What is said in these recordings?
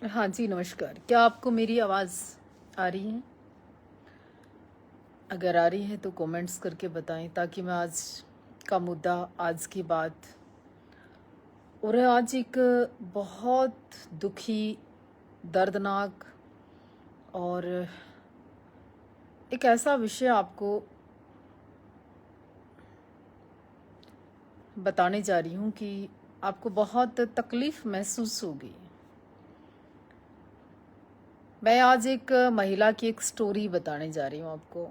हाँ जी, नमस्कार। क्या आपको मेरी आवाज़ आ रही है? अगर आ रही है तो कमेंट्स करके बताएं ताकि मैं आज का मुद्दा, आज की बात और आज एक बहुत दुखी, दर्दनाक और एक ऐसा विषय आपको बताने जा रही हूँ कि आपको बहुत तकलीफ़ महसूस होगी। मैं आज एक महिला की एक स्टोरी बताने जा रही हूँ आपको।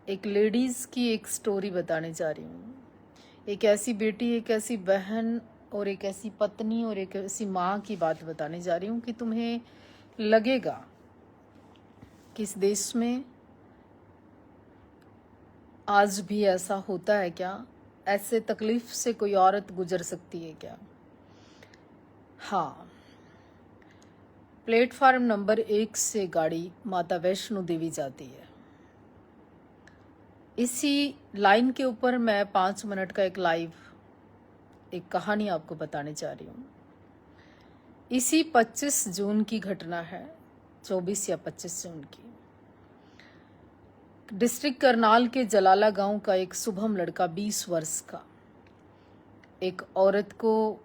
एक लेडीज़ की एक स्टोरी बताने जा रही हूँ। एक ऐसी बेटी, एक ऐसी बहन और एक ऐसी पत्नी और एक ऐसी माँ की बात बताने जा रही हूँ कि तुम्हें लगेगा कि इस देश में आज भी ऐसा होता है क्या? ऐसे तकलीफ से कोई औरत गुजर सकती है क्या? हाँ, प्लेटफार्म नंबर 1 से गाड़ी माता वैष्णो देवी जाती है। इसी लाइन के ऊपर मैं 5 मिनट का एक कहानी आपको बताने जा रही हूँ। इसी 25 जून की घटना है, 24 या 25 जून की। डिस्ट्रिक्ट करनाल के जलाला गांव का एक शुभम लड़का 20 वर्ष का एक औरत को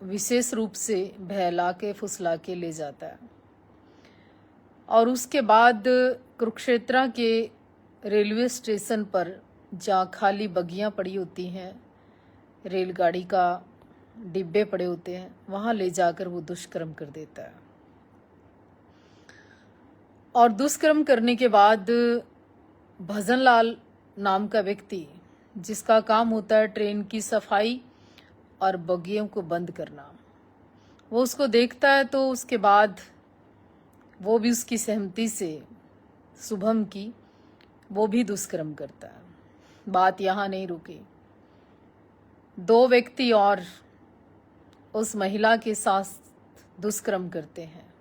विशेष रूप से बहला के फुसला के ले जाता है और उसके बाद कुरुक्षेत्र के रेलवे स्टेशन पर जहाँ खाली बगियां पड़ी होती हैं, रेलगाड़ी का डिब्बे पड़े होते हैं, वहाँ ले जाकर वो दुष्कर्म कर देता है। और दुष्कर्म करने के बाद भजनलाल नाम का व्यक्ति, जिसका काम होता है ट्रेन की सफाई और बगियों को बंद करना, वो उसको देखता है तो उसके बाद वो भी उसकी सहमति से शुभम की वो भी दुष्कर्म करता है। बात यहाँ नहीं रुकी। 2 व्यक्ति और उस महिला के साथ दुष्कर्म करते हैं।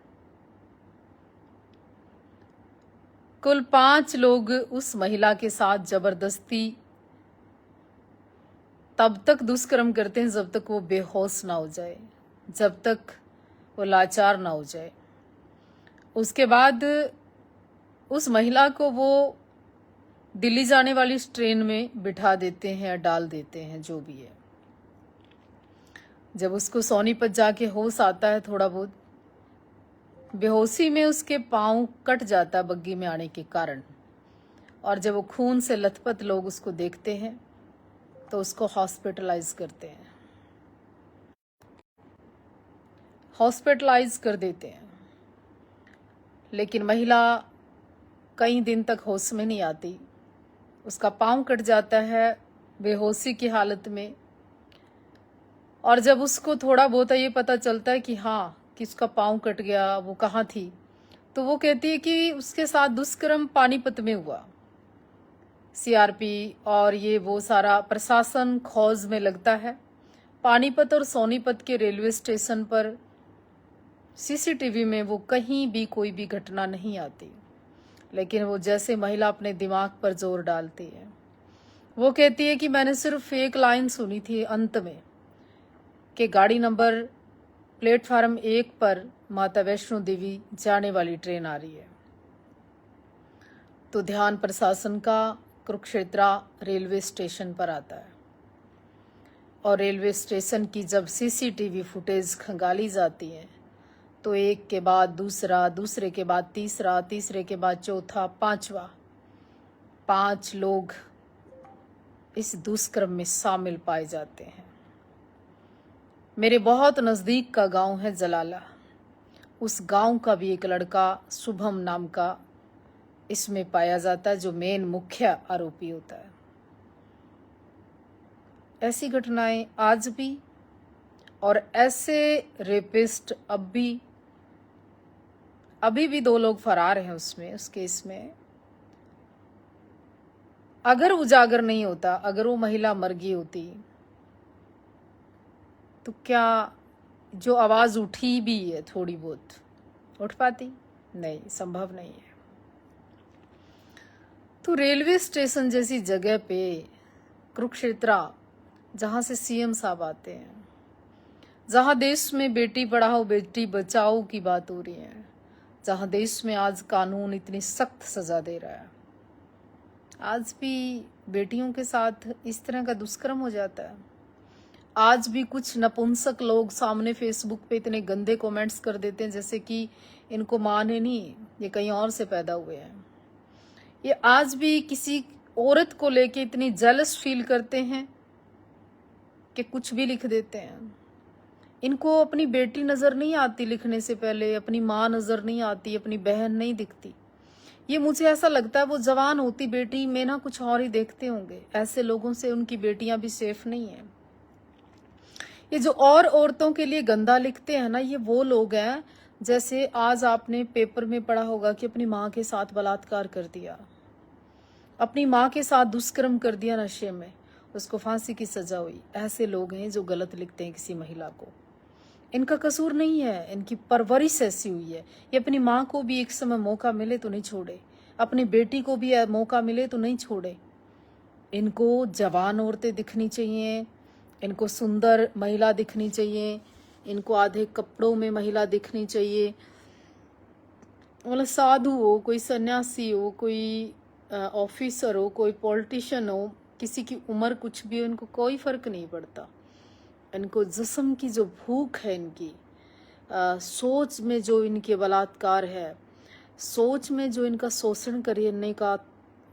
कुल 5 लोग उस महिला के साथ जबरदस्ती तब तक दुष्कर्म करते हैं जब तक वो बेहोश ना हो जाए, जब तक वो लाचार ना हो जाए। उसके बाद उस महिला को वो दिल्ली जाने वाली इस ट्रेन में बिठा देते हैं या डाल देते हैं, जो भी है। जब उसको सोनीपत जाके होश आता है, थोड़ा बहुत बेहोशी में उसके पाँव कट जाता है बग्गी में आने के कारण, और जब वो खून से लथपथ लोग उसको देखते हैं तो उसको हॉस्पिटलाइज कर देते हैं। लेकिन महिला कई दिन तक होश में नहीं आती। उसका पाँव कट जाता है बेहोशी की हालत में, और जब उसको थोड़ा बहुत ये पता चलता है कि हाँ, कि उसका पाँव कट गया, वो कहाँ थी, तो वो कहती है कि उसके साथ दुष्कर्म पानीपत में हुआ। सीआरपी और ये वो सारा प्रशासन खौज में लगता है। पानीपत और सोनीपत के रेलवे स्टेशन पर सीसीटीवी में वो कहीं भी कोई भी घटना नहीं आती। लेकिन वो जैसे महिला अपने दिमाग पर जोर डालती है, वो कहती है कि मैंने सिर्फ एक लाइन सुनी थी अंत में कि गाड़ी नंबर प्लेटफार्म 1 पर माता वैष्णो देवी जाने वाली ट्रेन आ रही है। तो ध्यान प्रशासन का कुरुक्षेत्र रेलवे स्टेशन पर आता है, और रेलवे स्टेशन की जब सीसीटीवी फुटेज खंगाली जाती है तो एक के बाद दूसरा, दूसरे के बाद तीसरा, तीसरे के बाद चौथा, 5वां, 5 लोग इस दुष्कर्म में शामिल पाए जाते हैं। मेरे बहुत नज़दीक का गांव है जलाला। उस गांव का भी एक लड़का शुभम नाम का इसमें पाया जाता है, जो मेन मुख्य आरोपी होता है। ऐसी घटनाएं आज भी, और ऐसे रेपिस्ट अभी भी 2 लोग फरार हैं उस केस में। अगर उजागर नहीं होता, अगर वो महिला मर गई होती, तो क्या जो आवाज उठी भी है थोड़ी बहुत, उठ पाती? नहीं, संभव नहीं है। तो रेलवे स्टेशन जैसी जगह पे, कुरुक्षेत्र, जहां से सीएम साहब आते हैं, जहां देश में बेटी पढ़ाओ बेटी बचाओ की बात हो रही है, जहां देश में आज कानून इतनी सख्त सजा दे रहा है, आज भी बेटियों के साथ इस तरह का दुष्कर्म हो जाता है। आज भी कुछ नपुंसक लोग सामने फेसबुक पे इतने गंदे कमेंट्स कर देते हैं जैसे कि इनको मां ने नहीं, ये कहीं और से पैदा हुए हैं। ये आज भी किसी औरत को लेके इतनी जेलस फील करते हैं कि कुछ भी लिख देते हैं। इनको अपनी बेटी नजर नहीं आती, लिखने से पहले अपनी माँ नजर नहीं आती, अपनी बहन नहीं दिखती। ये मुझे ऐसा लगता है वो जवान होती बेटी में ना कुछ और ही देखते होंगे। ऐसे लोगों से उनकी बेटियां भी सेफ नहीं है। ये जो और औरतों के लिए गंदा लिखते हैं ना, ये वो लोग हैं जैसे आज आपने पेपर में पढ़ा होगा कि अपनी माँ के साथ बलात्कार कर दिया, अपनी माँ के साथ दुष्कर्म कर दिया नशे में, उसको फांसी की सजा हुई। ऐसे लोग हैं जो गलत लिखते हैं किसी महिला को। इनका कसूर नहीं है, इनकी परवरिश ऐसी हुई है। ये अपनी माँ को भी एक समय मौका मिले तो नहीं छोड़े, अपनी बेटी को भी मौका मिले तो नहीं छोड़े। इनको जवान औरतें दिखनी चाहिए, इनको सुंदर महिला दिखनी चाहिए, इनको आधे कपड़ों में महिला दिखनी चाहिए। मतलब साधु हो, कोई सन्यासी हो, कोई ऑफिसर हो, कोई पॉलिटिशियन हो, किसी की उम्र कुछ भी हो, इनको कोई फर्क नहीं पड़ता। इनको जिस्म की जो भूख है, इनकी सोच में जो इनके बलात्कार है, सोच में जो इनका शोषण करने का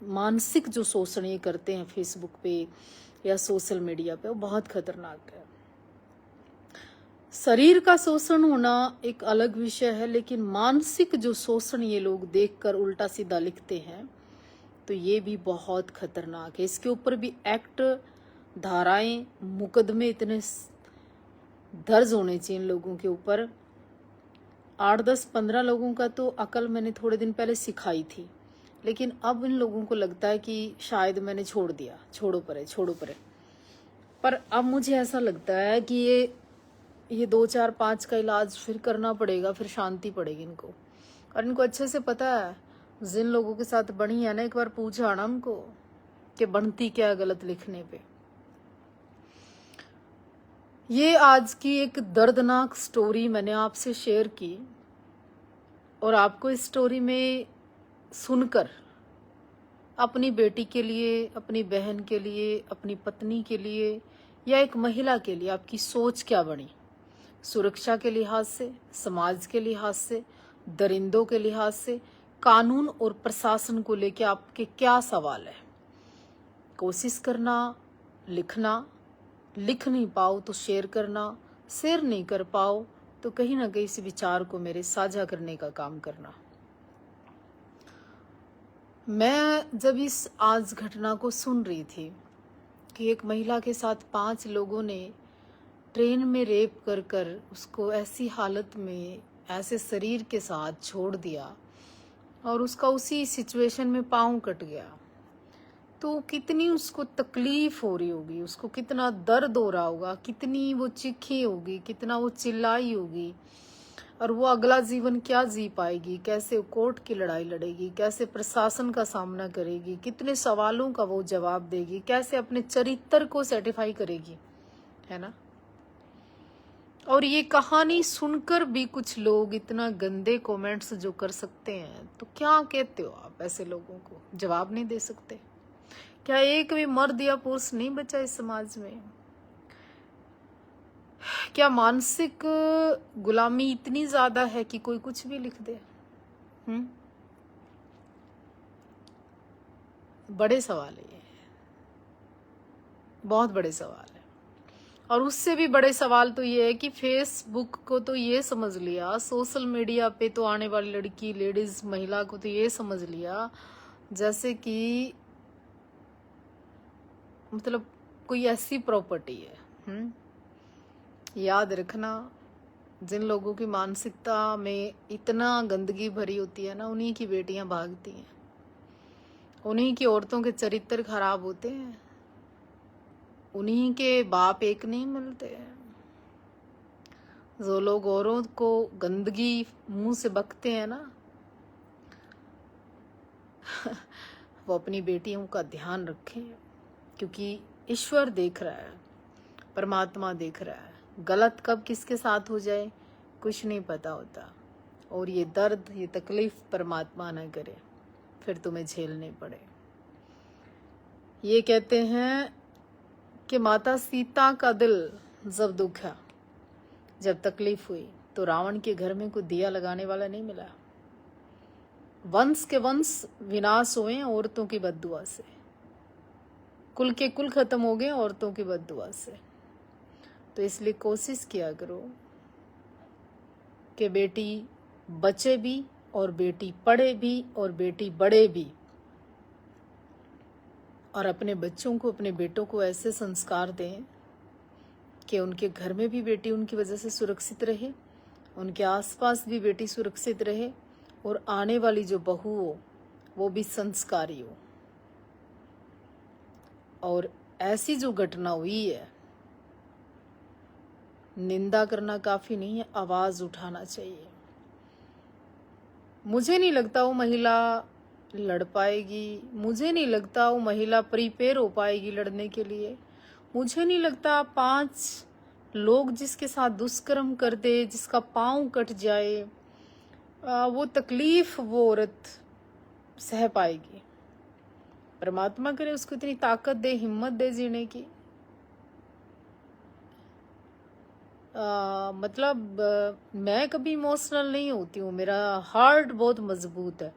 मानसिक जो शोषण ये करते हैं फेसबुक पे या सोशल मीडिया पे, वो बहुत खतरनाक है। शरीर का शोषण होना एक अलग विषय है, लेकिन मानसिक जो शोषण ये लोग देखकर उल्टा सीधा लिखते हैं तो ये भी बहुत खतरनाक है। इसके ऊपर भी एक्ट, धाराएं, मुकदमे इतने दर्ज होने चाहिए इन लोगों के ऊपर। 8, 10, 15 लोगों का तो अकल मैंने थोड़े दिन पहले सिखाई थी, लेकिन अब इन लोगों को लगता है कि शायद मैंने छोड़ दिया, छोड़ो परे, छोड़ो परे। पर अब मुझे ऐसा लगता है कि ये 2, 4, 5 का इलाज फिर करना पड़ेगा, फिर शांति पड़ेगी इनको। और इनको अच्छे से पता है, जिन लोगों के साथ बनी है ना, एक बार पूछा ना हमको कि बनती क्या गलत लिखने पे। ये आज की एक दर्दनाक स्टोरी मैंने आपसे शेयर की, और आपको इस स्टोरी में सुनकर अपनी बेटी के लिए, अपनी बहन के लिए, अपनी पत्नी के लिए या एक महिला के लिए आपकी सोच क्या बनी, सुरक्षा के लिहाज से, समाज के लिहाज से, दरिंदों के लिहाज से, कानून और प्रशासन को लेकर आपके क्या सवाल है। कोशिश करना, लिखना, लिख नहीं पाओ तो शेयर करना, शेयर नहीं कर पाओ तो कहीं ना कहीं इस विचार को मेरे साझा करने का काम करना। मैं जब इस आज घटना को सुन रही थी कि एक महिला के साथ 5 लोगों ने ट्रेन में रेप कर कर उसको ऐसी हालत में, ऐसे शरीर के साथ छोड़ दिया और उसका उसी सिचुएशन में पाँव कट गया, तो कितनी उसको तकलीफ हो रही होगी, उसको कितना दर्द हो रहा होगा, कितनी वो चीखी होगी, कितना वो चिल्लाई होगी, और वो अगला जीवन क्या जी पाएगी, कैसे कोर्ट की लड़ाई लड़ेगी, कैसे प्रशासन का सामना करेगी, कितने सवालों का वो जवाब देगी, कैसे अपने चरित्र को सर्टिफाई करेगी, है ना। और ये कहानी सुनकर भी कुछ लोग इतना गंदे कमेंट्स जो कर सकते हैं, तो क्या कहते हो आप ऐसे लोगों को? जवाब नहीं दे सकते क्या? एक भी मर्द या पुरुष नहीं बचा इस समाज में? क्या मानसिक गुलामी इतनी ज्यादा है कि कोई कुछ भी लिख दे? बड़े सवाल है ये, बहुत बड़े सवाल है। और उससे भी बड़े सवाल तो ये है कि फेसबुक को तो ये समझ लिया, सोशल मीडिया पे तो आने वाली लड़की, लेडीज, महिला को तो ये समझ लिया जैसे कि मतलब कोई ऐसी प्रॉपर्टी है। याद रखना, जिन लोगों की मानसिकता में इतना गंदगी भरी होती है ना, उन्हीं की बेटियां भागती हैं, उन्हीं की औरतों के चरित्र खराब होते हैं, उन्हीं के बाप एक नहीं मिलते हैं। जो लोग औरों को गंदगी मुंह से बकते हैं ना, वो अपनी बेटियों का ध्यान रखें, क्योंकि ईश्वर देख रहा है, परमात्मा देख रहा है। गलत कब किसके साथ हो जाए कुछ नहीं पता होता। और ये दर्द, ये तकलीफ परमात्मा न करे, फिर तुम्हें झेलने पड़े। ये कहते हैं कि माता सीता का दिल जब दुखा, जब तकलीफ हुई, तो रावण के घर में कोई दिया लगाने वाला नहीं मिला। वंश के वंश विनाश हुए औरतों की बद्दुआ से, कुल के कुल खत्म हो गए औरतों की बद्दुआ से। तो इसलिए कोशिश किया करो कि बेटी बचे भी और बेटी पढ़े भी और बेटी बढ़े भी, और अपने बच्चों को, अपने बेटों को ऐसे संस्कार दें कि उनके घर में भी बेटी उनकी वजह से सुरक्षित रहे, उनके आसपास भी बेटी सुरक्षित रहे, और आने वाली जो बहू हो वो भी संस्कारी हो। और ऐसी जो घटना हुई है, निंदा करना काफी नहीं है, आवाज उठाना चाहिए। मुझे नहीं लगता वो महिला लड़ पाएगी, मुझे नहीं लगता वो महिला प्रिपेयर हो पाएगी लड़ने के लिए। मुझे नहीं लगता 5 लोग जिसके साथ दुष्कर्म कर दे, जिसका पाँव कट जाए, वो तकलीफ वो औरत सह पाएगी। परमात्मा करे उसको इतनी ताकत दे, हिम्मत दे जीने की। मैं कभी इमोशनल नहीं होती हूँ, मेरा हार्ट बहुत मजबूत है।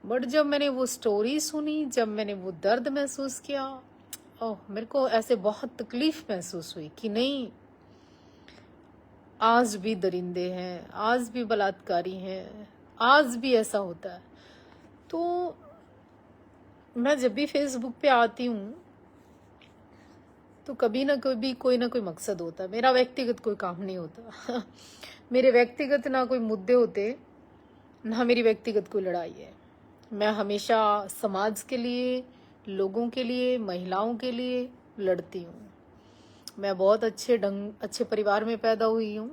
बट जब मैंने वो स्टोरी सुनी, जब मैंने वो दर्द महसूस किया, मेरे को ऐसे बहुत तकलीफ महसूस हुई कि नहीं, आज भी दरिंदे हैं, आज भी बलात्कारी हैं, आज भी ऐसा होता है। तो मैं जब भी फेसबुक पे आती हूँ तो कभी ना कभी कोई ना कोई मकसद होता है। मेरा व्यक्तिगत कोई काम नहीं होता मेरे व्यक्तिगत ना कोई मुद्दे होते, ना मेरी व्यक्तिगत कोई लड़ाई है। मैं हमेशा समाज के लिए, लोगों के लिए, महिलाओं के लिए लड़ती हूँ। मैं बहुत अच्छे परिवार में पैदा हुई हूँ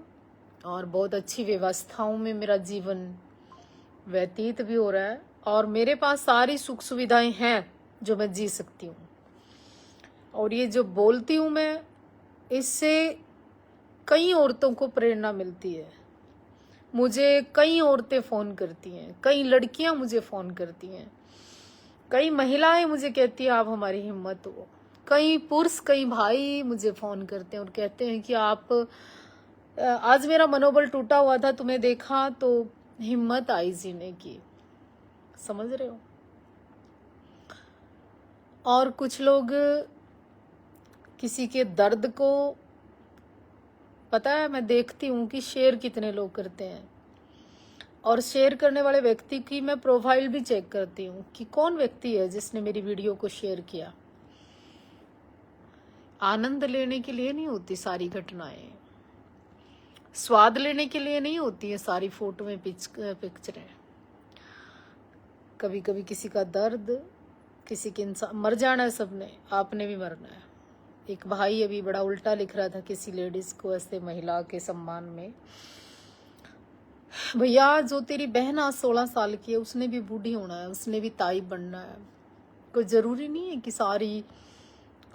और बहुत अच्छी व्यवस्थाओं में मेरा जीवन व्यतीत भी हो रहा है, और मेरे पास सारी सुख सुविधाएं हैं जो मैं जी सकती हूँ। और ये जो बोलती हूँ मैं, इससे कई औरतों को प्रेरणा मिलती है। मुझे कई औरतें फ़ोन करती हैं, कई लड़कियां मुझे फ़ोन करती हैं, कई महिलाएं मुझे कहती हैं आप हमारी हिम्मत हो। कई पुरुष, कई भाई मुझे फ़ोन करते हैं और कहते हैं कि आप, आज मेरा मनोबल टूटा हुआ था, तुम्हें देखा तो हिम्मत आई जीने की। समझ रहे हो? और कुछ लोग किसी के दर्द को, पता है, मैं देखती हूँ कि शेयर कितने लोग करते हैं, और शेयर करने वाले व्यक्ति की मैं प्रोफाइल भी चेक करती हूँ कि कौन व्यक्ति है जिसने मेरी वीडियो को शेयर किया। आनंद लेने के लिए नहीं होती सारी घटनाएं, स्वाद लेने के लिए नहीं होती है सारी फोटो में पिक्चरें। कभी कभी किसी का दर्द, किसी के इंसान, मर जाना है सबने, आपने भी मरना है। एक भाई अभी बड़ा उल्टा लिख रहा था किसी लेडीज को ऐसे महिला के सम्मान में, भैया जो तेरी बहन आज 16 साल की है उसने भी बूढ़ी होना है, उसने भी ताई बनना है। कोई जरूरी नहीं है कि सारी,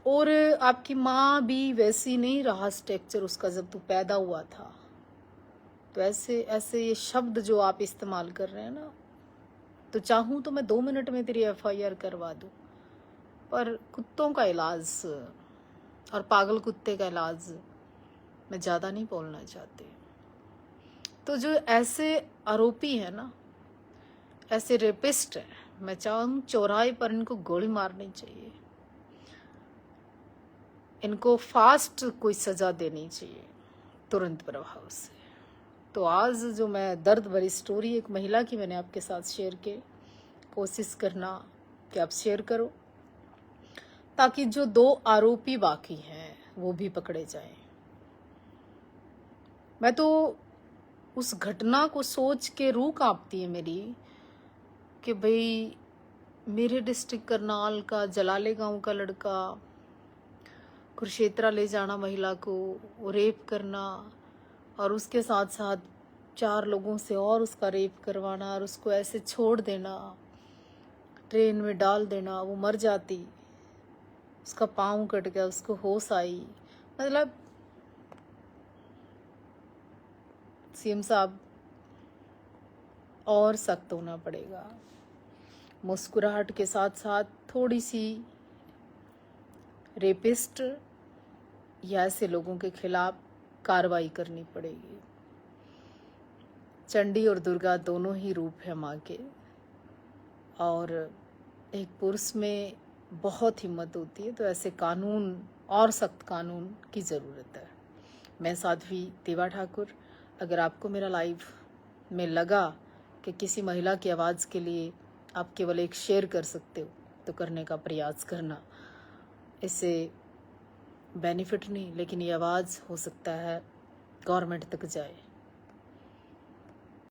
और आपकी माँ भी वैसी नहीं रहा स्ट्रक्चर उसका जब तू पैदा हुआ था। तो ऐसे ऐसे ये शब्द जो आप इस्तेमाल कर रहे हैं ना, तो चाहूँ तो मैं 2 मिनट में तेरी FIR करवा दूँ, पर कुत्तों का इलाज और पागल कुत्ते का इलाज मैं ज़्यादा नहीं बोलना चाहती। तो जो ऐसे आरोपी है ना, ऐसे रेपिस्ट है, मैं चाहूँ चौराहे पर इनको गोली मारनी चाहिए, इनको फास्ट कोई सजा देनी चाहिए तुरंत प्रभाव से। तो आज जो मैं दर्द भरी स्टोरी एक महिला की मैंने आपके साथ शेयर की, कोशिश करना कि आप शेयर करो ताकि जो 2 आरोपी बाकी हैं वो भी पकड़े जाएं। मैं तो उस घटना को सोच के रूह कांपती है मेरी कि भाई, मेरे डिस्ट्रिक्ट करनाल का जलाले गांव का लड़का कुरुक्षेत्र ले जाना महिला को, रेप करना, और उसके साथ साथ 4 लोगों से और उसका रेप करवाना, और उसको ऐसे छोड़ देना, ट्रेन में डाल देना, वो मर जाती, उसका पाँव कट गया, उसको होश आई। मतलब सीएम साहब और सख्त होना पड़ेगा। मुस्कुराहट के साथ साथ थोड़ी सी रेपिस्ट या ऐसे लोगों के खिलाफ कार्रवाई करनी पड़ेगी। चंडी और दुर्गा दोनों ही रूप है माँ के, और एक पुरुष में बहुत हिम्मत होती है, तो ऐसे कानून और सख्त कानून की ज़रूरत है। मैं साध्वी देवा ठाकुर। अगर आपको मेरा लाइव में लगा कि किसी महिला की आवाज़ के लिए आप केवल एक शेयर कर सकते हो तो करने का प्रयास करना। इससे बेनिफिट नहीं, लेकिन ये आवाज़ हो सकता है गवर्नमेंट तक जाए।